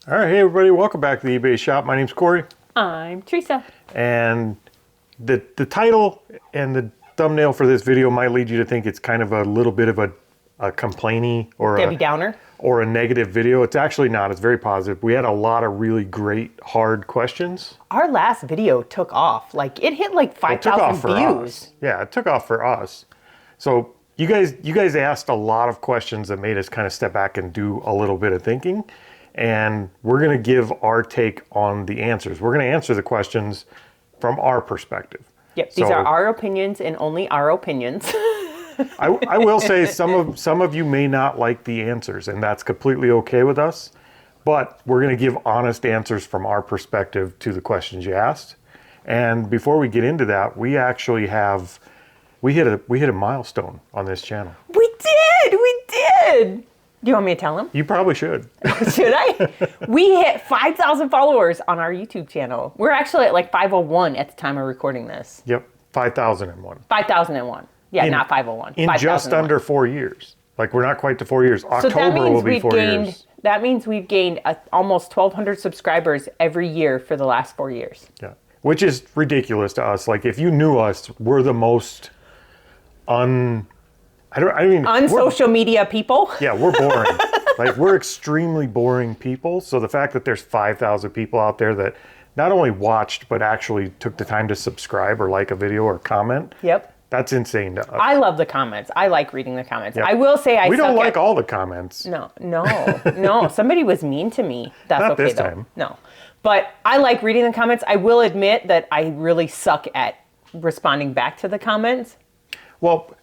All right, hey everybody, welcome back to the eBay shop. My name's Corey. I'm Teresa. And the title and the thumbnail for this video might lead you to think it's kind of a little bit of a complainy or Debbie Downer or a negative video. It's actually not. It's very positive. We had a lot of really great hard questions. Our last video took off. Like it hit like 5,000 views. Yeah, it took off for us. So you guys asked a lot of questions that made us kind of step back and do a little bit of thinking. And we're going to give our take on the answers. We're going to answer the questions from our perspective. Yep, these are our opinions and only our opinions. I will say some of you may not like the answers, and that's completely okay with us. But we're going to give honest answers from our perspective to the questions you asked. And before we get into that, we actually we hit a milestone on this channel. We did. Do you want me to tell them? You probably should. Should I? We hit 5,000 followers on our YouTube channel. We're actually at like 501 at the time of recording this. Yep, 5,001. 5,001. Yeah, not 501. In just under 4 years. Like we're not quite to 4 years. October will be 4 years. That means we've gained almost 1,200 subscribers every year for the last 4 years. Yeah, which is ridiculous to us. Like if you knew us, we're the most social media people. Yeah, we're boring. Like we're extremely boring people. So the fact that there's 5,000 people out there that not only watched but actually took the time to subscribe or like a video or comment. Yep. That's insane to us. I love the comments. I like reading the comments. Yep. I will say we don't like all the comments. No. Somebody was mean to me. That's not okay this though. time. No. But I like reading the comments. I will admit that I really suck at responding back to the comments. Well,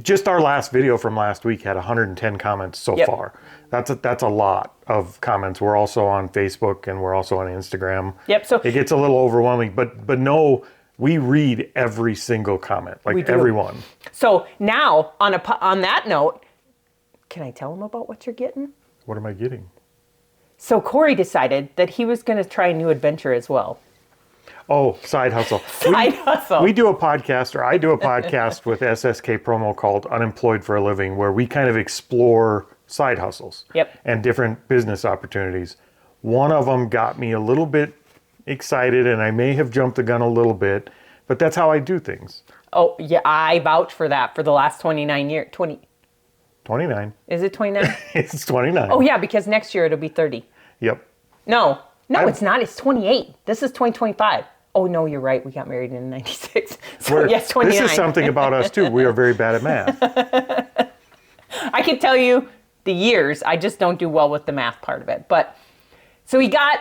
just our last video from last week had 110 comments so far. That's a lot of comments. We're also on Facebook and we're also on Instagram. Yep. So it gets a little overwhelming, but no, we read every single comment, like everyone. So now on that note, can I tell them about what you're getting? What am I getting? So Corey decided that he was going to try a new adventure as well. Oh, side hustle. Hustle. We do a podcast, or I do a podcast with SSK Promo called Unemployed for a Living, where we kind of explore side hustles and different business opportunities. One of them got me a little bit excited, and I may have jumped the gun a little bit, but that's how I do things. Oh, yeah, I vouch for that for the last 29 years. 29. Is it 29? It's 29. Oh, yeah, because next year it'll be 30. Yep. No, it's not. It's 28. This is 2025. Oh, no, you're right. We got married in 96. So, yes, 29. This is something about us, too. We are very bad at math. I can tell you the years. I just don't do well with the math part of it. But, so he got,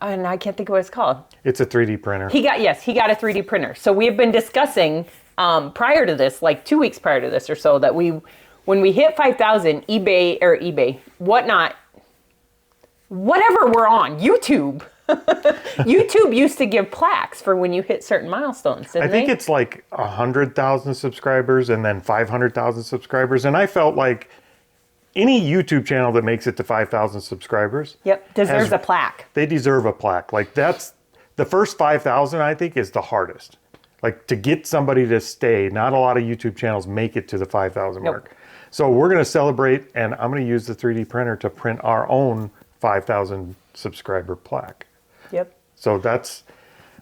and I can't think of what it's called. It's a 3D printer. He got a 3D printer. So we have been discussing prior to this, like 2 weeks prior to this or so, that when we hit 5,000, whatever we're on, YouTube. YouTube used to give plaques for when you hit certain milestones, didn't I think it's like 100,000 subscribers and then 500,000 subscribers. And I felt like any YouTube channel that makes it to 5,000 subscribers deserves a plaque. They deserve a plaque. Like that's the first 5,000, I think, is the hardest. Like to get somebody to stay, not a lot of YouTube channels make it to the 5,000 mark. So we're going to celebrate, and I'm going to use the 3D printer to print our own 5,000 subscriber plaque. Yep. So that's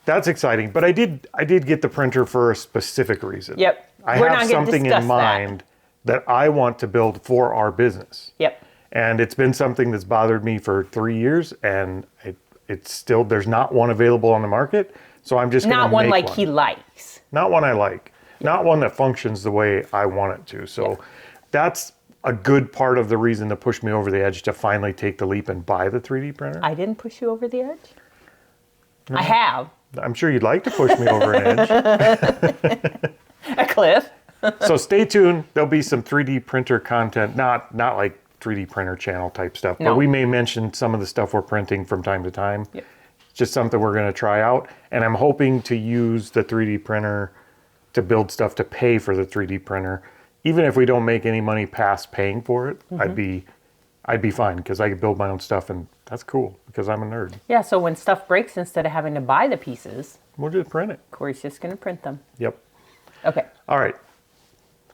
exciting. But I did get the printer for a specific reason. Yep. I have something in mind that I want to build for our business. Yep. And it's been something that's bothered me for 3 years, and it's still, there's not one available on the market. So I'm just going to make one. Not one like he likes. Not one I like. Not one that functions the way I want it to. So that's a good part of the reason to push me over the edge to finally take the leap and buy the 3D printer. I didn't push you over the edge? No. I have. I'm sure you'd like to push me over an edge. A cliff. So stay tuned. There'll be some 3D printer content, not like 3D printer channel type stuff, but we may mention some of the stuff we're printing from time to time. Yep. It's just something we're going to try out. And I'm hoping to use the 3D printer to build stuff to pay for the 3D printer. Even if we don't make any money past paying for it, I'd be fine because I could build my own stuff, and that's cool because I'm a nerd. Yeah, so when stuff breaks, instead of having to buy the pieces, we'll just print it. Corey's just going to print them. Yep. Okay. All right.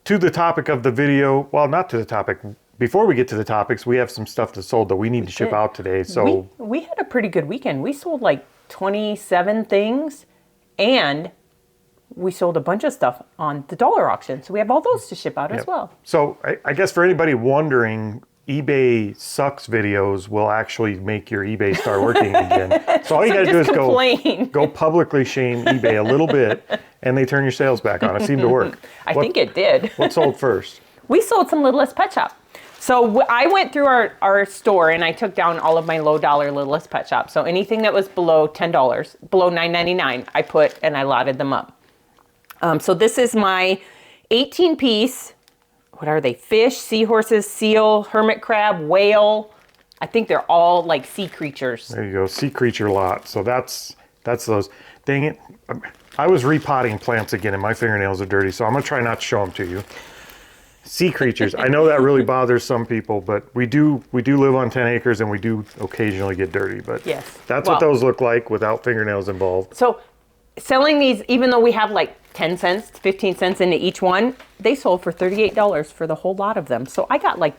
To the topic of the video, well, not to the topic. before we get to the topics, we have some stuff that sold that we need to ship out today. So we had a pretty good weekend. We sold like 27 things, and we sold a bunch of stuff on the dollar auction. So we have all those to ship out as well. So I guess for anybody wondering, eBay sucks videos will actually make your eBay start working again. So all you got to do is go publicly shame eBay a little bit, and they turn your sales back on. It seemed to work. I think it did. What sold first? We sold some Littlest Pet Shop. So I went through our store and I took down all of my low dollar Littlest Pet Shop. So anything that was below $10, below $9.99, I put and I lotted them up. So this is my 18 piece. What are they? Fish, seahorses, seal, hermit crab, whale. I think they're all like sea creatures. There you go, sea creature lot. So that's those. Dang it. I was repotting plants again and my fingernails are dirty, so I'm gonna try not to show them to you. Sea creatures. I know that really bothers some people, but we do live on 10 acres and we do occasionally get dirty. But yes, that's what those look like without fingernails involved. So selling these, even though we have like 10 cents, 15 cents into each one, they sold for $38 for the whole lot of them. So I got like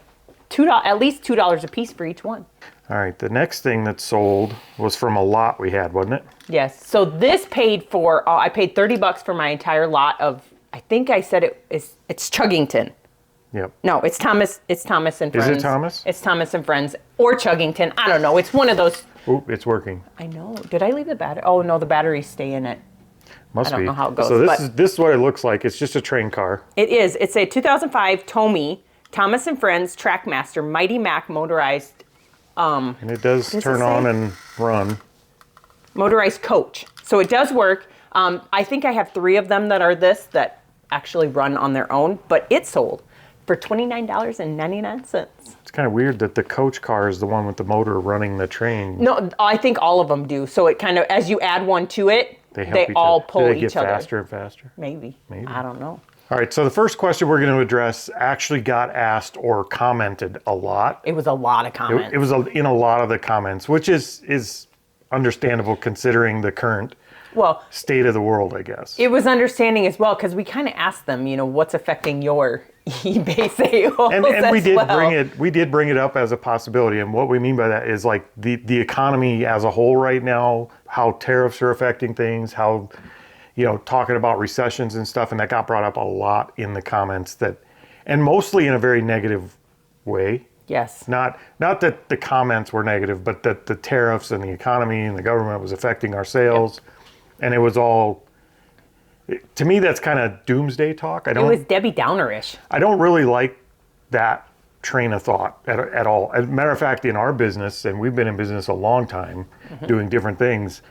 at least $2 a piece for each one. All right, the next thing that sold was from a lot we had, wasn't it? Yes. So this paid for, I paid $30 for my entire lot of, I think I said it's Chuggington. Yep. No, it's Thomas and Friends. Is it Thomas? It's Thomas and Friends or Chuggington. I don't know. It's one of those. Oh, it's working. I know. Did I leave the battery? Oh no, the batteries stay in it. Must be. I don't know how it goes. So this is what it looks like. It's just a train car. It is. It's a 2005 Tomy Thomas and Friends Trackmaster Mighty Mac motorized. And it does turn on and run. Motorized coach. So it does work. I think I have 3 of them that are that actually run on their own, but it sold for $29.99. It's kind of weird that the coach car is the one with the motor running the train. No, I think all of them do. So it kind of, as you add one to it, they all pull each other. Do they get faster and faster? Maybe. I don't know. All right, so the first question we're going to address actually got asked or commented a lot. It was a lot of comments. It was in a lot of the comments, which is understandable considering the current state of the world, I guess. It was understanding as well because we kind of asked them, what's affecting your eBay sales. And we did bring it up as a possibility. And what we mean by that is like the economy as a whole right now, how tariffs are affecting things, how talking about recessions and stuff, and that got brought up a lot in the comments and mostly in a very negative way. Yes. Not that the comments were negative, but that the tariffs and the economy and the government was affecting our sales. Yep. And it was all, to me, that's kind of doomsday talk. It was Debbie Downer-ish. I don't really like that train of thought at all. As a matter of fact, in our business, and we've been in business a long time doing different things,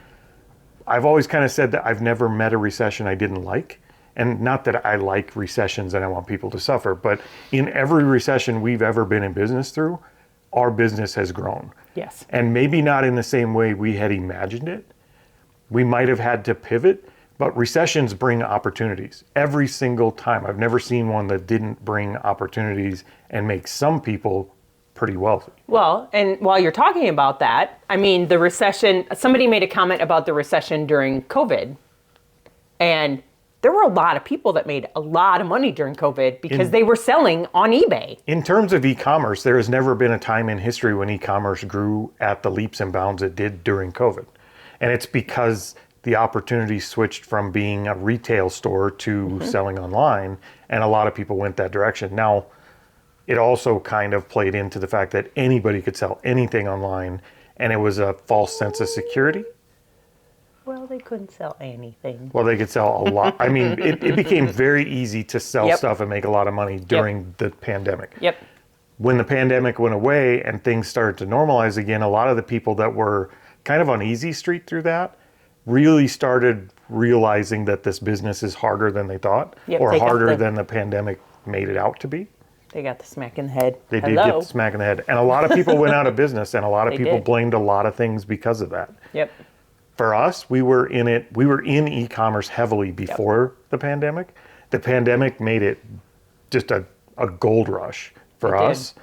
I've always kind of said that I've never met a recession I didn't like. And not that I like recessions and I want people to suffer, but in every recession we've ever been in business through, our business has grown. Yes. And maybe not in the same way we had imagined it. We might have had to pivot, but recessions bring opportunities every single time. I've never seen one that didn't bring opportunities and make some people pretty wealthy. Well, and while you're talking about that, I mean, the recession, somebody made a comment about the recession during COVID. And there were a lot of people that made a lot of money during COVID because they were selling on eBay. In terms of e-commerce, there has never been a time in history when e-commerce grew at the leaps and bounds it did during COVID. And it's because the opportunity switched from being a retail store to selling online, and a lot of people went that direction. Now, it also kind of played into the fact that anybody could sell anything online, and it was a false sense of security. Well, they couldn't sell anything. Well, they could sell a lot. I mean, it became very easy to sell stuff and make a lot of money during the pandemic. Yep. When the pandemic went away and things started to normalize again, a lot of the people that were kind of on easy street through that really started realizing that this business is harder than they thought, or harder than the pandemic made it out to be. They got the smack in the head. They did get the smack in the head. And a lot of people went out of business, and a lot of people blamed a lot of things because of that. Yep. For us, we were in e-commerce heavily before the pandemic. The pandemic made it just a gold rush for us.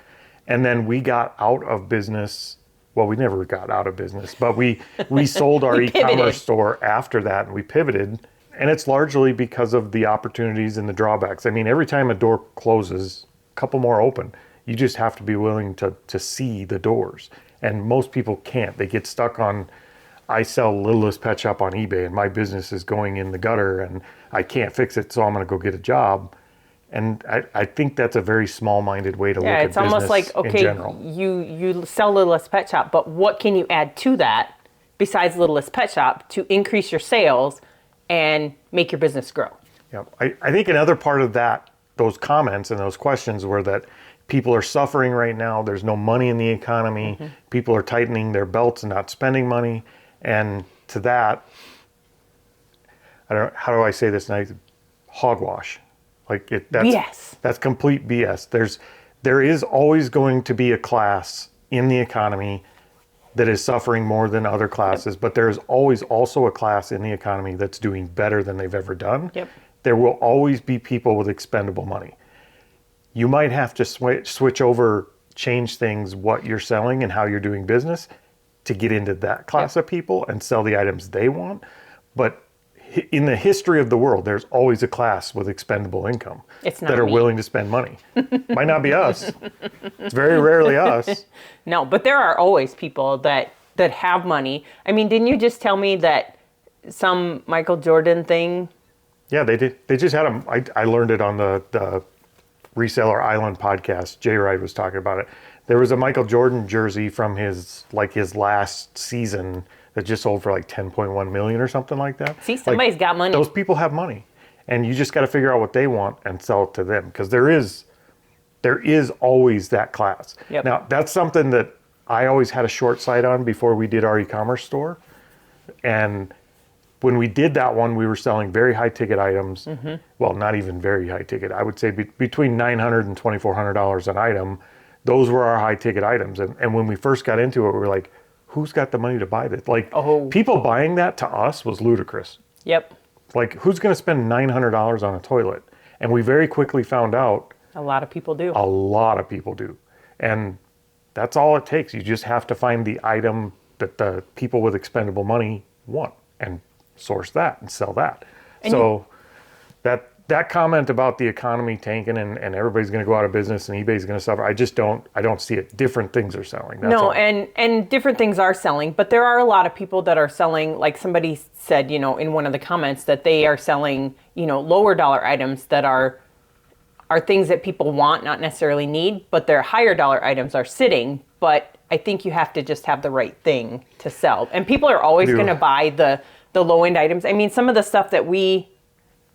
And then we got out of business. Well, we never got out of business, but we sold our e-commerce store after that, and we pivoted. And it's largely because of the opportunities and the drawbacks. I mean, every time a door closes, a couple more open. You just have to be willing to see the doors. And most people can't. They get stuck on, I sell Littlest Pet Shop on eBay and my business is going in the gutter and I can't fix it, so I'm going to go get a job. And I think that's a very small-minded way to look at business in general. It's almost like, okay, you sell Littlest Pet Shop, but what can you add to that besides Littlest Pet Shop to increase your sales and make your business grow? Yeah, I think another part of that, those comments and those questions were that people are suffering right now. There's no money in the economy. People are tightening their belts and not spending money. And to that, how do I say this nice? Hogwash. Like that's complete BS. There is always going to be a class in the economy that is suffering more than other classes, but there is always also a class in the economy that's doing better than they've ever done. There will always be people with expendable money. You might have to switch over, change things, what you're selling and how you're doing business to get into that class of people and sell the items they want. But in the history of the world, there's always a class with expendable income that are willing to spend money. Might not be us. It's very rarely us. No, but there are always people that have money. I mean, didn't you just tell me that some Michael Jordan thing? Yeah, they did. They just had them. I learned it on the Reseller Island podcast. Jay Wright was talking about it. There was a Michael Jordan jersey from his last season that just sold for like 10.1 million or something like that. See, somebody's got money. Those people have money, and you just got to figure out what they want and sell it to them, because there is always that class. Now, that's something that I always had a short sight on before we did our e-commerce store. And when we did that one, we were selling very high ticket items. Well, not even very high ticket. I would say between $900 and $2,400 an item. Those were our high ticket items. And when we first got into it, we were like, who's got the money to buy this? Like, people buying that to us was ludicrous. Like, who's going to spend $900 on a toilet? And we very quickly found out a lot of people do. A lot of people do. And that's all it takes. You just have to find the item that the people with expendable money want and source that and sell that. And so that comment about the economy tanking and everybody's going to go out of business and eBay's going to suffer, I don't see it. Different things are selling. That's all. And different things are selling, but there are a lot of people that are selling, like somebody said, in one of the comments, that they are selling, lower dollar items that are things that people want, not necessarily need, but their higher dollar items are sitting. But I think you have to just have the right thing to sell. And people are always going to buy the low end items. I mean, some of the stuff that we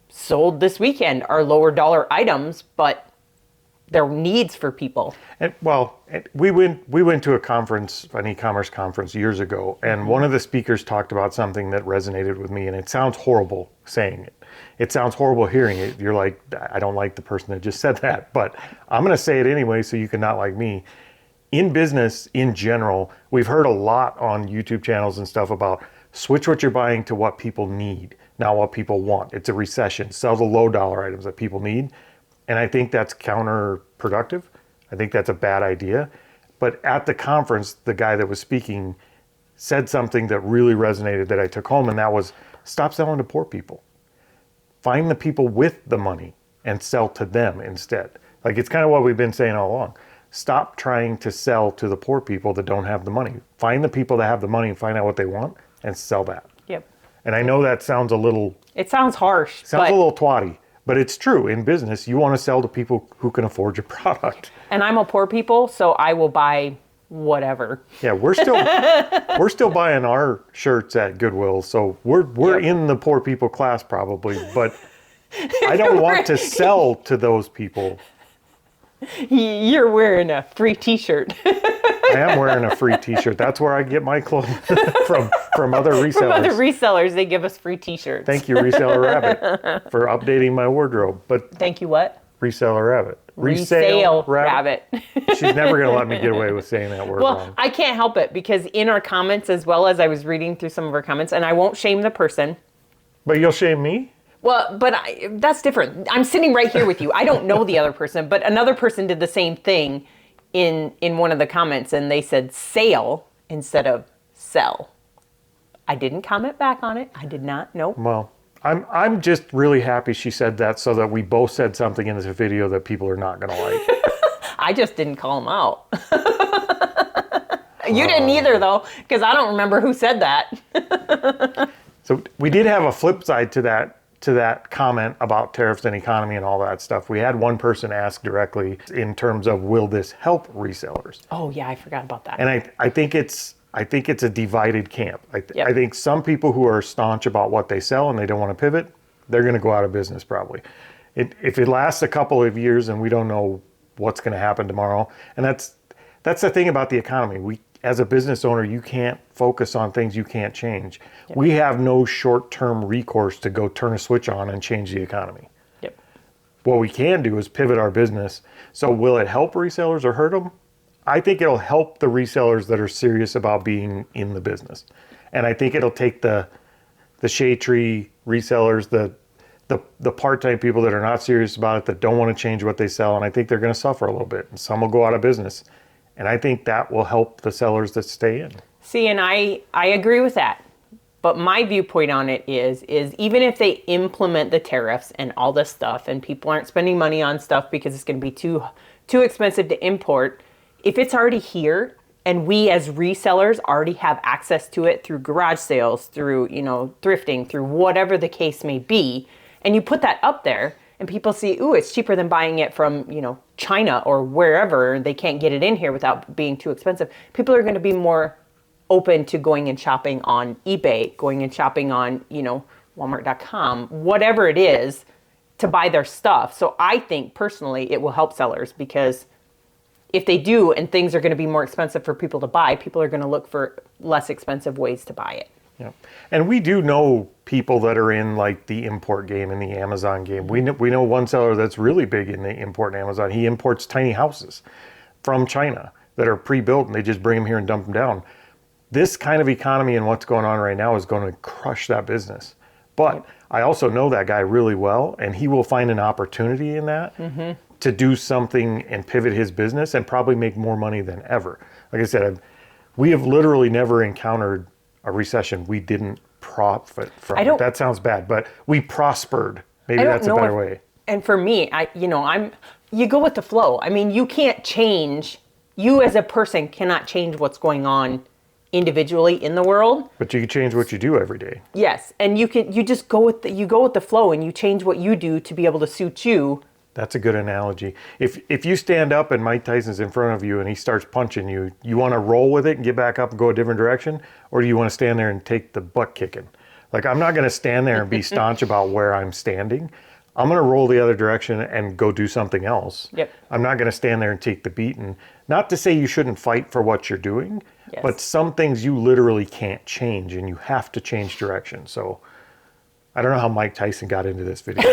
sold this weekend are lower dollar items, but they're needs for people. And, we went to a conference, an e-commerce conference years ago, and one of the speakers talked about something that resonated with me, and it sounds horrible saying it. It sounds horrible hearing it. You're like, I don't like the person that just said that, but I'm going to say it anyway so you can not like me. In business, in general, we've heard a lot on YouTube channels and stuff about switch what you're buying to what people need, not what people want. It's a recession. Sell the low dollar items that people need. And I think that's counterproductive. I think that's a bad idea. But at the conference, the guy that was speaking said something that really resonated that I took home, and that was, stop selling to poor people. Find the people with the money and sell to them instead. Like, it's kind of what we've been saying all along. Stop trying to sell to the poor people that don't have the money. Find the people that have the money and find out what they want and sell that. And I know that sounds a little... It sounds harsh. Sounds a little twatty, but it's true. In business, you want to sell to people who can afford your product. And I'm a poor people, so I will buy whatever. Yeah, we're still buying our shirts at Goodwill, so we're in the poor people class probably, but I don't want to sell to those people. You're wearing a free t-shirt. I am wearing a free t-shirt. That's where I get my clothes from other resellers. From other resellers, they give us free t-shirts. Thank you, Reseller Rabbit, for updating my wardrobe. But thank you, what? Reseller Rabbit. Resale Rabbit. She's never going to let me get away with saying that word wrong. I can't help it, because in our comments, as well as I was reading through some of our comments, and I won't shame the person. But you'll shame me? Well, but that's different. I'm sitting right here with you. I don't know the other person, but another person did the same thing in one of the comments, and they said sale instead of sell. I didn't comment back on it. I did not. Nope. Well, I'm just really happy she said that, so that we both said something in this video that people are not going to like. I just didn't call them out. You didn't either, though, because I don't remember who said that. So we did have a flip side to that comment about tariffs and economy and all that stuff. We had one person ask directly in terms of, will this help resellers? Oh yeah, I forgot about that. And I think it's a divided camp. Yep. I think some people who are staunch about what they sell and they don't want to pivot, they're going to go out of business probably. If it lasts a couple of years and we don't know what's going to happen tomorrow, and that's the thing about the economy. As a business owner, you can't focus on things you can't change. Yep. We have no short-term recourse to go turn a switch on and change the economy. Yep. What we can do is pivot our business. So will it help resellers or hurt them? I think it'll help the resellers that are serious about being in the business. And I think it'll take the shade tree resellers, the part-time people that are not serious about it, that don't want to change what they sell, and I think they're going to suffer a little bit. And some will go out of business. And I think that will help the sellers that stay in. See, and I agree with that. But my viewpoint on it is even if they implement the tariffs and all this stuff and people aren't spending money on stuff because it's going to be too expensive to import, if it's already here and we as resellers already have access to it through garage sales, through, thrifting, through whatever the case may be, and you put that up there and people see, ooh, it's cheaper than buying it from, China or wherever, they can't get it in here without being too expensive, people are going to be more open to going and shopping on eBay, going and shopping on, Walmart.com, whatever it is, to buy their stuff. So I think personally it will help sellers, because if they do and things are going to be more expensive for people to buy, people are going to look for less expensive ways to buy it. Yeah. And we do know people that are in like the import game and the Amazon game. We know one seller that's really big in the import and Amazon. He imports tiny houses from China that are pre-built and they just bring them here and dump them down. This kind of economy and what's going on right now is going to crush that business. But I also know that guy really well, and he will find an opportunity in that to do something and pivot his business and probably make more money than ever. Like I said, we have literally never encountered a recession we didn't profit from. That sounds bad, but we prospered. Maybe that's a better way. And for me, you go with the flow. I mean, you as a person cannot change what's going on individually in the world. But you can change what you do every day. Yes, and you just go with the flow, and you change what you do to be able to suit you. That's a good analogy. If you stand up and Mike Tyson's in front of you and he starts punching you, you want to roll with it and get back up and go a different direction, or do you want to stand there and take the butt kicking? Like, I'm not going to stand there and be staunch about where I'm standing. I'm going to roll the other direction and go do something else. Yep. I'm not going to stand there and take the beating. Not to say you shouldn't fight for what you're doing, but some things you literally can't change, and you have to change direction. So I don't know how Mike Tyson got into this video.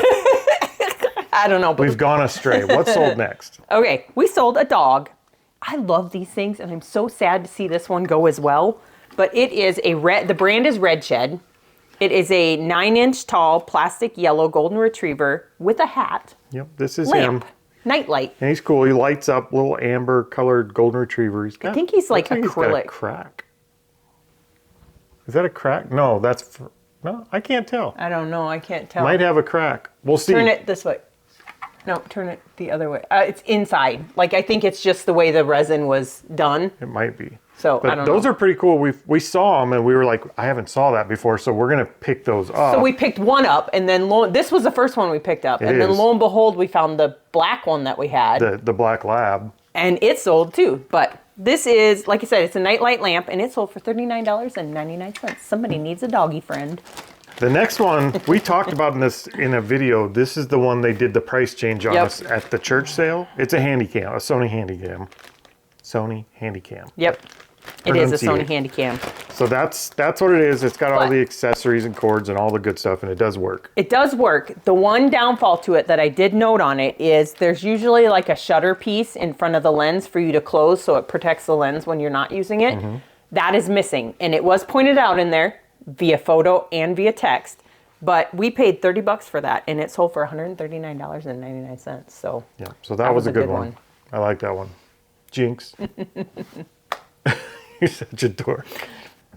I don't know. But we've gone astray. What's sold next? Okay, we sold a dog. I love these things, and I'm so sad to see this one go as well. But it is the brand is Red Shed. It is a 9-inch tall plastic yellow golden retriever with a hat. Yep, this is lamp, him. Nightlight. And he's cool. He lights up, little amber colored golden retriever. I think he's like acrylic. He's got a crack. Is that a crack? No, no, I can't tell. I don't know. I can't tell. Might have a crack. We'll see. Turn it this way. No, turn it the other way. It's inside. Like, I think it's just the way the resin was done. It might be. So, but I don't know. Those are pretty cool. We saw them and we were like, I haven't saw that before, so we're going to pick those up. So we picked one up, and then this was the first one we picked up. Then lo and behold, we found the black one that we had. The black lab. And it sold too. But this is, like I said, it's a nightlight lamp, and it sold for $39.99. Somebody needs a doggy friend. The next one we talked about in a video. This is the one they did the price change on us at the church sale. It's a Handycam, a Sony Handycam. Sony Handycam. Yep. It is a Sony Handycam. So that's what it is. It's got all the accessories and cords and all the good stuff, and it does work. It does work. The one downfall to it that I did note on it is there's usually like a shutter piece in front of the lens for you to close so it protects the lens when you're not using it. Mm-hmm. That is missing, and it was pointed out in there via photo and via text, but we paid $30 for that, and it sold for $139.99. So yeah, so that was a good one. I like that one. Jinx. You're such a dork.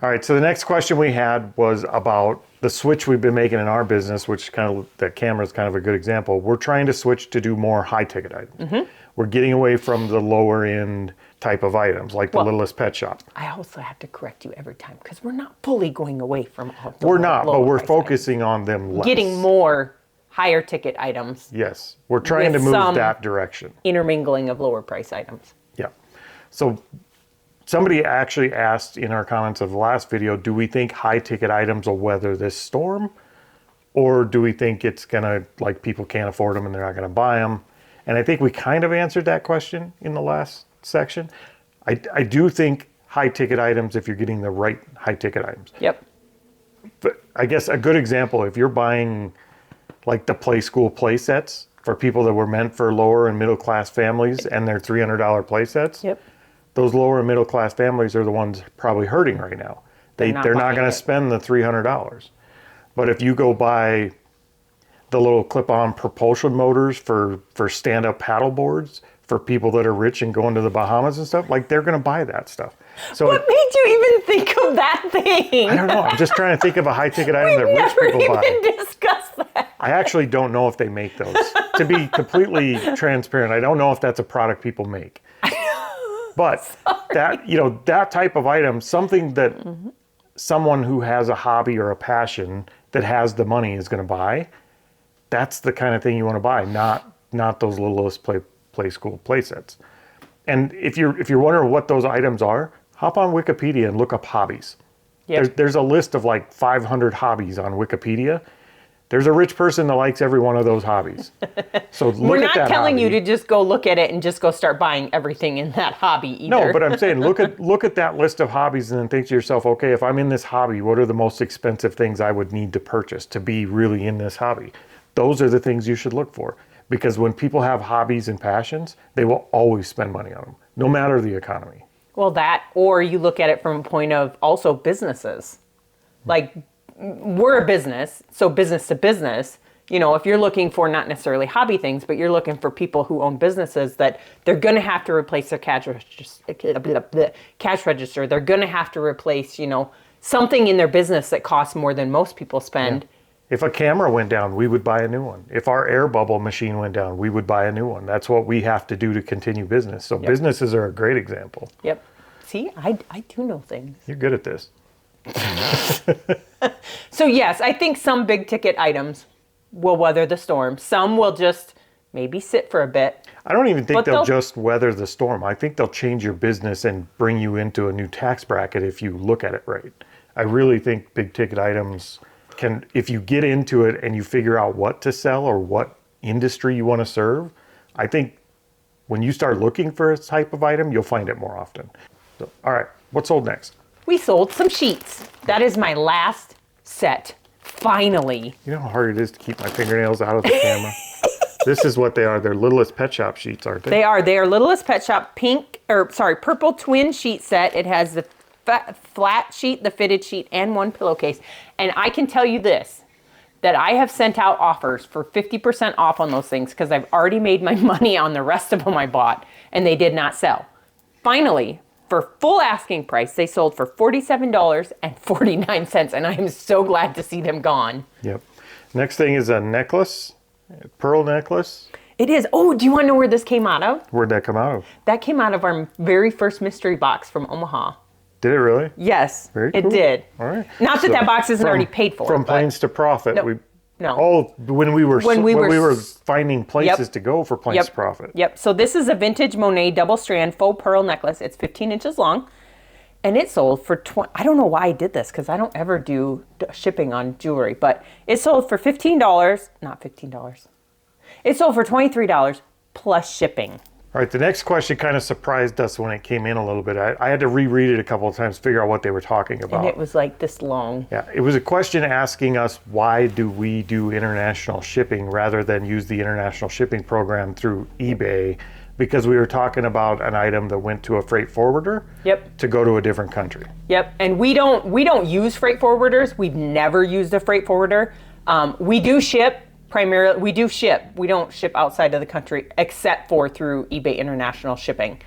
All right, so the next question we had was about the switch we've been making in our business, which that camera is kind of a good example. We're trying to switch to do more high ticket items. We're getting away from the lower end type of items, like the littlest pet shop. I also have to correct you every time because we're not fully going away from all the We're not, but we're price focusing on them less. getting more higher ticket items. Yes, we're trying to with move some that direction. intermingling of lower price items. Yeah. So somebody actually asked in our comments of the last video, do we think high ticket items will weather this storm? Or do we think it's gonna, like, people can't afford them and they're not gonna buy them? And I think we kind of answered that question in the last section. I do think high ticket items, if you're getting the right high ticket items. Yep. But I guess a good example, if you're buying like the play school play sets for people that were meant for lower and middle class families and they're $300 play sets. Yep. Those lower and middle class families are the ones probably hurting right now. They're not going to spend the $300. But if you go buy the little clip-on propulsion motors for stand-up paddle boards for people that are rich and going to the Bahamas and stuff, like, they're going to buy that stuff. So What made you even think of that thing? I don't know. I'm just trying to think of a high-ticket item that rich people Never buy. even discussed that. I actually don't know if they make those. To be completely transparent, I don't know if that's a product people make. But that type of item, something that someone who has a hobby or a passion that has the money is going to buy, that's the kind of thing you want to buy, not those littlest play school play sets. And if you're wondering what those items are, hop on Wikipedia and look up hobbies. Yep. There's a list of like 500 hobbies on Wikipedia. There's a rich person that likes every one of those hobbies. So We're look at that not telling hobby. you to just go look at it and just go start buying everything in that hobby either. No, but I'm saying look at that list of hobbies and then think to yourself, okay, if I'm in this hobby, what are the most expensive things I would need to purchase to be really in this hobby? Those are the things you should look for. Because when people have hobbies and passions, they will always spend money on them, no matter the economy. Well, that, or you look at it from a point of also businesses. Like, we're a business, so business to business. You know, if you're looking for not necessarily hobby things, but you're looking for people who own businesses that they're going to have to replace their cash register. They're going to have to replace, something in their business that costs more than most people spend. Yeah. If a camera went down, we would buy a new one. If our air bubble machine went down, we would buy a new one. That's what we have to do to continue business. So businesses are a great example. Yep. See, I do know things. You're good at this. So yes, I think some big ticket items will weather the storm. Some will just maybe sit for a bit. I don't even think But they'll just weather the storm. I think they'll change your business and bring you into a new tax bracket if you look at it right. I really think big ticket items can, if you get into it and you figure out what to sell or what industry you want to serve, I think when you start looking for a type of item, you'll find it more often. So, all right, what's sold next? We sold some sheets. That is my last set. Finally. You know how hard it is to keep my fingernails out of the camera? This is what they are. They're Littlest Pet Shop sheets, aren't they? They are. They are Littlest Pet Shop purple twin sheet set. It has the flat sheet, the fitted sheet, and one pillowcase. And I can tell you this, that I have sent out offers for 50% off on those things because I've already made my money on the rest of them I bought, and they did not sell. Finally, for full asking price, they sold for $47.49, and I am so glad to see them gone. Yep. Next thing is a necklace, a pearl necklace. It is. Oh, do you want to know where this came out of? Where'd that come out of? That came out of our very first mystery box from Omaha. Did it really? Yes, Very cool. it did. All right. Not that box isn't already paid for. From but- planes to profit. No. Oh, when we were finding places Yep. to go for planes to profit. Yep. So this is a vintage Monet double strand faux pearl necklace. It's 15 inches long, and it sold for I don't know why I did this because I don't ever do shipping on jewelry, but it sold for $15. Not $15. It sold for $23 plus shipping. All right, the next question kind of surprised us when it came in a little bit. I had to reread it a couple of times to figure out what they were talking about. And it was like this long. Yeah, it was a question asking us why do we do international shipping rather than use the international shipping program through eBay, because we were talking about an item that went to a freight forwarder to go to a different country. Yep, and we don't use freight forwarders. We've never used a freight forwarder. We do ship. Primarily, we do ship. We don't ship outside of the country except for through eBay International Shipping.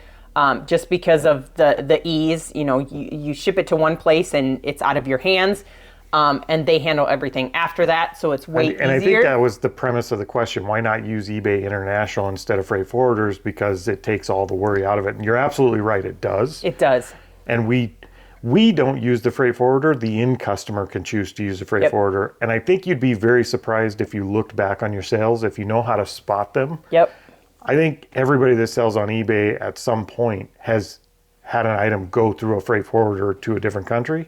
just because of the ease. You know, you ship it to one place and it's out of your hands, and they handle everything after that, so it's way easier. And I think that was the premise of the question. Why not use eBay International instead of freight forwarders? Because it takes all the worry out of it. And you're absolutely right, it does. It does. And we don't use the freight forwarder. The end customer can choose to use the freight forwarder. And I think you'd be very surprised if you looked back on your sales, if you know how to spot them. Yep. I think everybody that sells on eBay at some point has had an item go through a freight forwarder to a different country.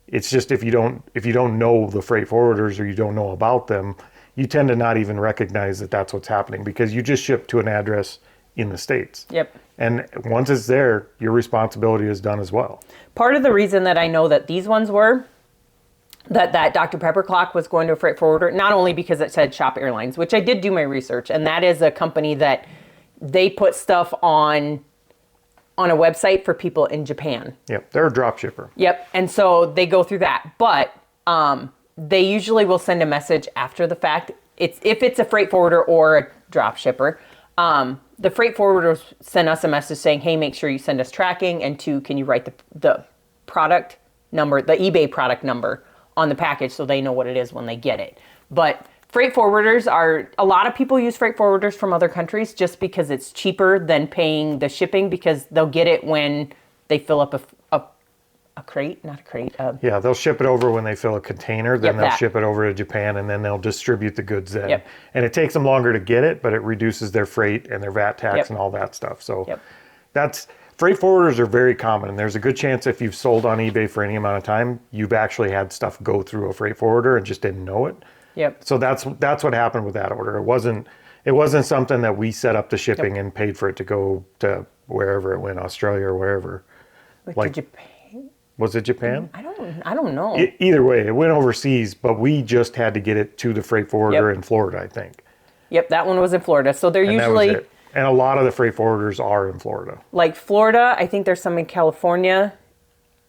It's just if you don't know the freight forwarders or you don't know about them, you tend to not even recognize that that's what's happening because you just ship to an address in the States. Yep. And once it's there, your responsibility is done as well. Part of the reason that I know that these ones were, that Dr. Pepper clock was going to a freight forwarder, not only because it said Shop Airlines, which I did do my research, and that is a company that they put stuff on a website for people in Japan. Yep, they're a drop shipper. Yep, and so they go through that. But they usually will send a message after the fact. If it's a freight forwarder or a drop shipper, the freight forwarders send us a message saying, hey, make sure you send us tracking, and 2, can you write the product number, the eBay product number on the package so they know what it is when they get it. But freight forwarders a lot of people use freight forwarders from other countries just because it's cheaper than paying the shipping, because they'll get it when they fill up a crate, not a crate. Yeah, they'll ship it over when they fill a container, then they'll that. ship it over to Japan, and then they'll distribute the goods then. Yep. And it takes them longer to get it, but it reduces their freight and their VAT tax and all that stuff. So freight forwarders are very common, and there's a good chance if you've sold on eBay for any amount of time, you've actually had stuff go through a freight forwarder and just didn't know it. Yep. So that's what happened with that order. It wasn't something that we set up the shipping and paid for it to go to wherever it went, Australia or wherever. Like Japan. Was it Japan? I don't know. Either way, it went overseas, but we just had to get it to the freight forwarder in Florida, I think. Yep, that one was in Florida. So they're And usually, that was it. And a lot of the freight forwarders are in Florida. like Florida, I think there's some in California.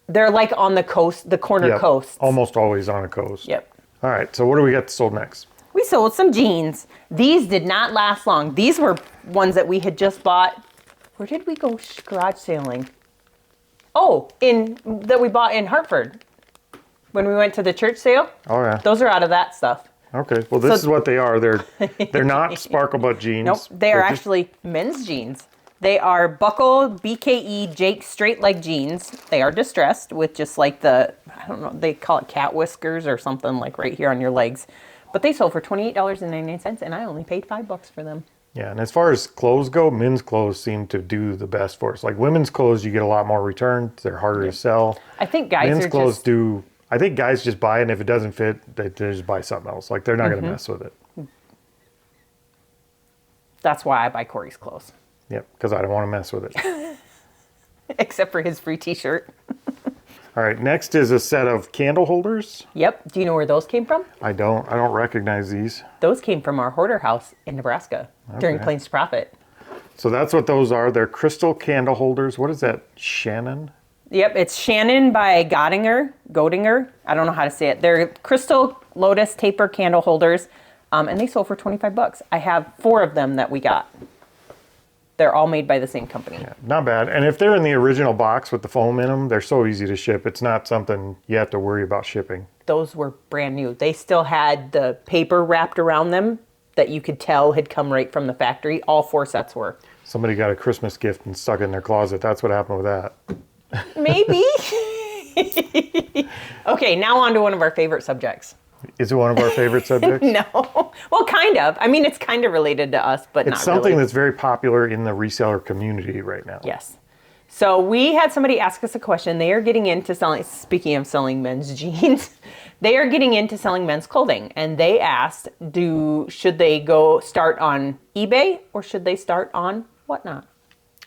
They're like on the coast, the corner coast. Almost always on a coast. Yep. All right, so what do we got sold next? We sold some jeans. These did not last long. These were ones that we had just bought. Where did we go garage sailing? Oh, that we bought in Hartford when we went to the church sale. Oh, yeah. Those are out of that stuff. Okay, well, this is what they are. They're not sparkle butt jeans. Nope, they are actually men's jeans. They are buckle BKE Jake straight leg jeans. They are distressed with just like I don't know, they call it cat whiskers or something like right here on your legs. But they sold for $28.99, and I only paid $5 for them. Yeah, and as far as clothes go, men's clothes seem to do the best for us. Like women's clothes, you get a lot more returns. They're harder to sell. I think guys men's are clothes just... do. I think guys just buy it, and if it doesn't fit, they just buy something else. Like they're not going to mess with it. That's why I buy Corey's clothes. Yep, because I don't want to mess with it. Except for his free t-shirt. All right, next is a set of candle holders. Yep. Do you know where those came from? I don't recognize these. Those came from our hoarder house in Nebraska during Plains to Profit. So that's what those are. They're crystal candle holders. What is that, Shannon? Yep, it's Shannon by Godinger. I don't know how to say it. They're crystal lotus taper candle holders, and they sold for $25. I have 4 of them that we got. They're all made by the same company. Yeah, not bad. And if they're in the original box with the foam in them, they're so easy to ship. It's not something you have to worry about shipping. Those were brand new. They still had the paper wrapped around them that you could tell had come right from the factory. All 4 sets were. Somebody got a Christmas gift and stuck it in their closet. That's what happened with that. Maybe. Okay, now on to one of our favorite subjects. Is it one of our favorite subjects? No. Well, kind of. I mean, it's kind of related to us, but not really. It's something that's very popular in the reseller community right now. Yes. So we had somebody ask us a question. They are getting into selling, speaking of selling men's jeans, they are getting into selling men's clothing. And they asked, should they go start on eBay or should they start on Whatnot?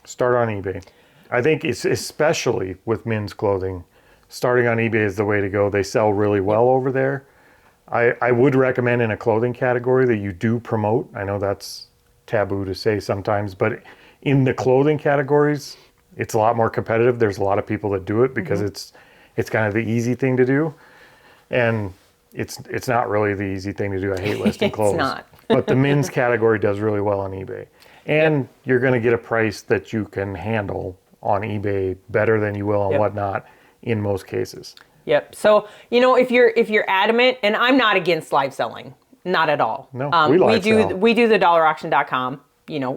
Start on eBay. I think it's especially with men's clothing, starting on eBay is the way to go. They sell really well over there. I would recommend in a clothing category that you do promote. I know that's taboo to say sometimes, but in the clothing categories, it's a lot more competitive. There's a lot of people that do it because it's kind of the easy thing to do. And it's not really the easy thing to do. I hate listing clothes. It's not. But the men's category does really well on eBay. And you're going to get a price that you can handle on eBay better than you will on whatnot in most cases. Yep. So, if you're adamant, and I'm not against live selling, not at all. No, we sell. We do the dollarauction.com,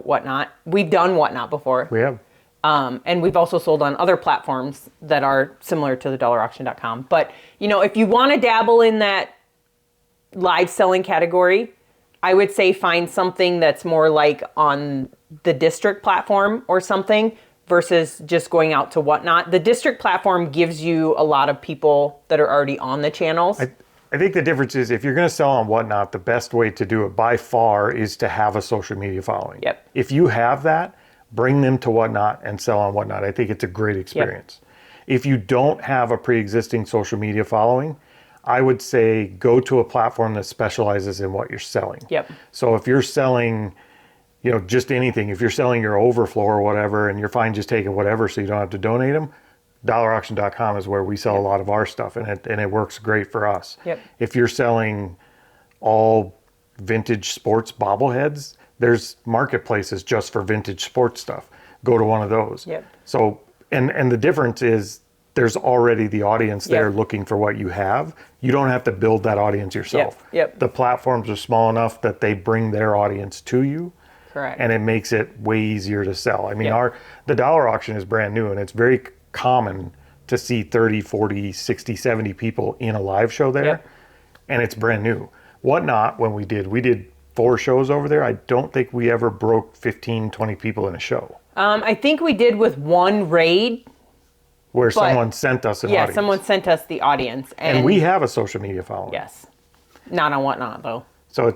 whatnot. We've done whatnot before. We have. And we've also sold on other platforms that are similar to the dollarauction.com. But, if you want to dabble in that live selling category, I would say find something that's more like on the district platform or something versus just going out to whatnot. The district platform gives you a lot of people that are already on the channels. I think the difference is if you're going to sell on whatnot, the best way to do it by far is to have a social media following. Yep. If you have that, bring them to whatnot and sell on whatnot. I think it's a great experience. Yep. If you don't have a pre-existing social media following, I would say go to a platform that specializes in what you're selling. Yep. So if you're selling, just anything, if you're selling your overflow or whatever, and you're fine just taking whatever so you don't have to donate them, dollarauction.com is where we sell a lot of our stuff, and it works great for us. Yep. If you're selling all vintage sports bobbleheads, there's marketplaces just for vintage sports stuff. Go to one of those. Yep. So, and the difference is there's already the audience there looking for what you have. You don't have to build that audience yourself. Yep. The platforms are small enough that they bring their audience to you. Correct. And it makes it way easier to sell. I mean, the dollar auction is brand new, and it's very common to see 30, 40, 60, 70 people in a live show there. Yep. And it's brand new. Whatnot, when we did 4 shows over there. I don't think we ever broke 15, 20 people in a show. I think we did with one raid. Where someone sent us an audience. Yeah, someone sent us the audience. And we have a social media following. Yes. Not on whatnot, though. So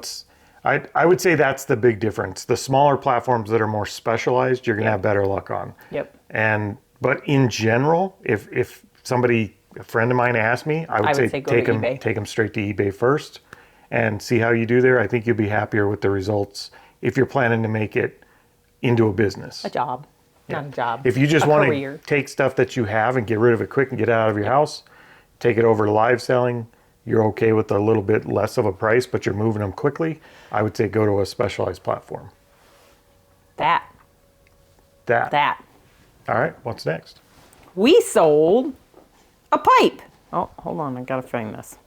I would say that's the big difference. The smaller platforms that are more specialized, you're going to have better luck on. Yep. But in general, if a friend of mine asked me, I would say take them straight to eBay first and see how you do there. I think you'll be happier with the results if you're planning to make it into a business. A job. Not a job. If you just want to take stuff that you have and get rid of it quick and get it out of your house, take it over to live selling, you're okay with a little bit less of a price, but you're moving them quickly, I would say go to a specialized platform. That. All right, what's next? We sold a pipe. Oh, hold on, I gotta find this.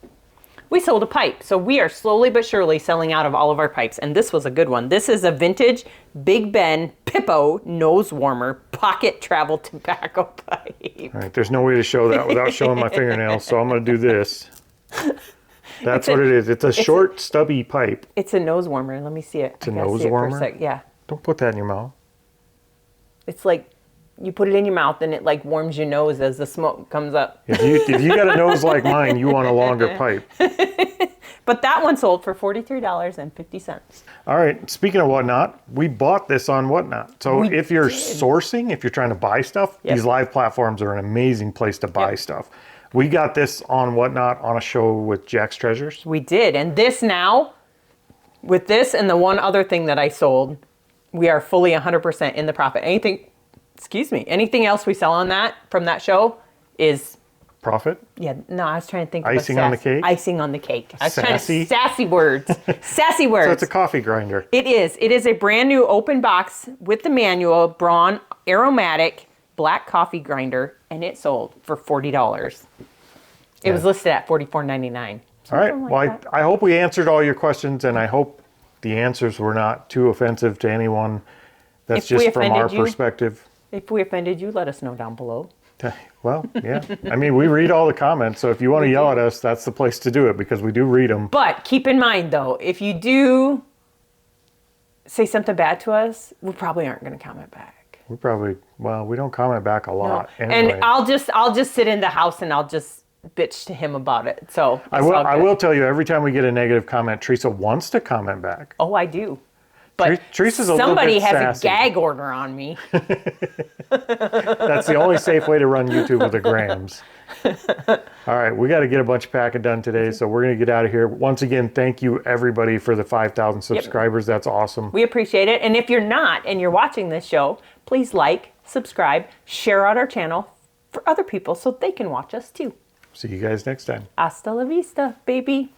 We sold a pipe. So we are slowly but surely selling out of all of our pipes. And this was a good one. This is a vintage Big Ben Pippo nose warmer pocket travel tobacco pipe. All right, there's no way to show that without showing my fingernails, so I'm going to do this. That's what it is. It's a short, stubby pipe. It's a nose warmer. Let me see it. It's a nose warmer? Yeah. Don't put that in your mouth. It's like you put it in your mouth and it like warms your nose as the smoke comes up. If you got a nose like mine, you want a longer pipe. But that one sold for $43.50. All right. Speaking of whatnot, we bought this on whatnot. So if you're sourcing, if you're trying to buy stuff, these live platforms are an amazing place to buy stuff. We got this on whatnot on a show with Jack's Treasures. We did. And this now, with this and the one other thing that I sold, we are fully 100% in the profit. Anything else we sell on that from that show is profit. Yeah, no, I was trying to think of icing on the cake. Icing on the cake. I was sassy. Sassy words. Sassy words. So it's a coffee grinder. It is. It is a brand new open box with the manual Braun Aromatic black coffee grinder, and it sold for $40. It was listed at $44.99. All right. Well, I hope we answered all your questions, and I hope the answers were not too offensive to anyone. That's just from our perspective. If we offended you, let us know down below. Well, yeah. I mean, we read all the comments, so if you want to yell at us, that's the place to do it because we do read them. But keep in mind, though, if you do say something bad to us, we probably aren't going to comment back. We don't comment back a lot. No. Anyway. And I'll just sit in the house and I'll just bitch to him about it. So I will tell you, every time we get a negative comment, Teresa wants to comment back. Oh, I do. But Teresa's a somebody has sassy. a gag order on me. That's the only safe way to run YouTube with the grams. All right, we got to get a bunch of packing done today, so we're going to get out of here. Once again, thank you everybody for the 5,000 subscribers. That's awesome. We appreciate it. And if you're not and you're watching this show, please like, subscribe, share out our channel for other people so they can watch us too. See you guys next time. Hasta la vista, baby.